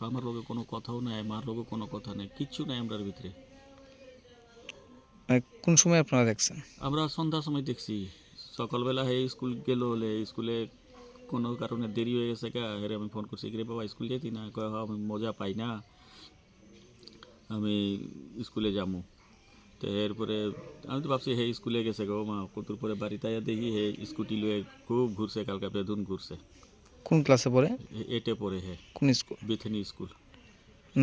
আমার লগে কোনো কথাও নাই, মার লগে কোনো কথা নাই, কিচ্ছু নাই আমরার ভিতরে। কোন সময় আপনারা দেখছেন? আমরা সন্ধ্যার সময় দেখছি। সকালবেলা হে স্কুল গেল হলে স্কুলে কোনো কারণে দেরি হয়ে গেছে কা হেরে আমি ফোন করছি, কিরে বাবা স্কুল যেতি না? কয় "হ, আমি মজা পাই না, আমি স্কুলে যাবো।" তো এরপরে আমি তো ভাবছি হে স্কুলে গেছে গো মা, কতুর পরে বাড়িতে আয়া দেখি হে স্কুটি লয়ে খুব ঘুরছে, কালকা বেদুন ঘুরছে। কোন ক্লাসে পড়ে? এটে পড়ে হে, কোন স্কুল? বেথেনি স্কুল।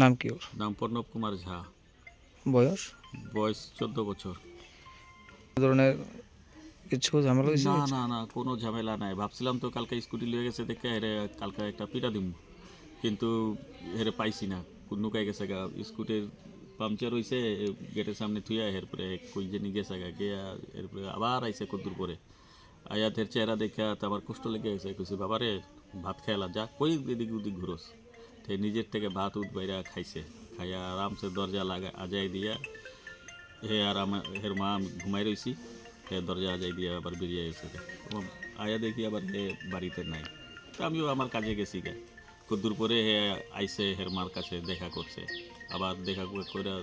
নাম কি ওর? নাম প্রণব কুমার ঝা। বয়স? বয়স 14 বছর। এ ধরনের কিছু ঝামেলা হয়েছে? না না না, কোনো ঝামেলা নাই। ভাবছিলাম তো কালকে স্কুটি লয়ে গেছে দেখে হেরে কালকে একটা পিটা দিব, কিন্তু হেরে পাইছি না, নুকাই গেছে গা। স্কুটির পাংচার হয়েছে, গেটের সামনে থুইয়া এরপরে কই জানি গেছে গা, গিয়া এরপরে আবার আইসে কদ্দুর পরে আয়াতের চেহারা দেখা তো আমার কষ্ট লেগে গেছে। কইছি বাবারে ভাত খেলা যা, কই এদিক ওদিক ঘুরোস। তো নিজের থেকে ভাত উঠ বাইরা খাইছে, খাইয়া আরামসে দরজা লাগা আজাই দিয়া হে আর আমার হের মা আমি ঘুমাই রইছি, হে দরজা আজাই দিয়ে আবার বেরিয়ে গেছে গা। আয়া দেখি আবার হে বাড়িতে নাই। তো আমিও আমার কাজে গেছি গা। কদ্দুর পরে হে আইসে হের মার কাছে দেখা করছে, আবার দেখা করে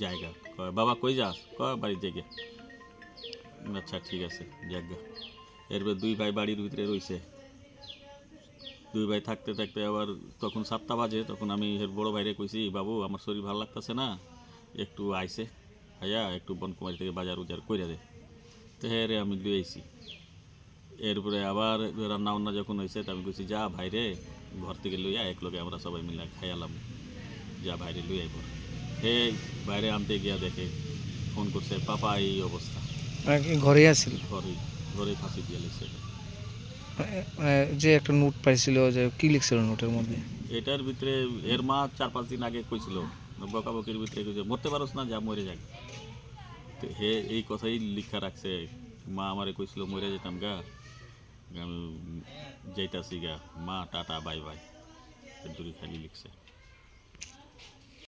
জায়গা কয় বাবা কই যাস, কয় বাড়ির জায়গা। আচ্ছা ঠিক আছে জায়গা। এরপর দুই ভাই বাড়ির ভিতরে রইছে। দুই ভাই থাকতে থাকতে আবার তখন 7টা বাজে, তখন আমি এর বড় ভাইরে কইছি বাবু আমার শরীর ভালো লাগতেছে না, একটু আইসে ভাইয়া একটু বনকুমারি থেকে বাজার উজার কইরা দে। তো হ্যাঁ রে আমি লুই আইছি। এরপরে আবার রান্না বান্না যখন হয়েছে তো আমি কইছি যা ভাইরে ঘর থেকে লইয়া এক লগে আমরা সবাই মিলে খাইয়ালাম, যা ভাইরে লুই আইব। হে বাইরে আনতে গিয়া দেখে ফোন করছে পাপা এই অবস্থা। মানে কি ঘরেই আছিল? ঘরে ঘরে ফাঁসি দিয়ে লেগেছে। মানে যে একটা নোট পাইছিল, যে কি লিখছিল নোটের মধ্যে? এটার ভিতরে এর মা 4-5 দিন আগে কইছিল, বকাবকির ভিতরে কইছে মরতে পারোস না, যা মরে যাক। তো হে এই কথাই লিখা রাখছে, মা আমারে কইছিল মরে যেতাম গা, আমি যাইতাছি গা, মা টাটা বাই বাই, এর খালি লিখছে।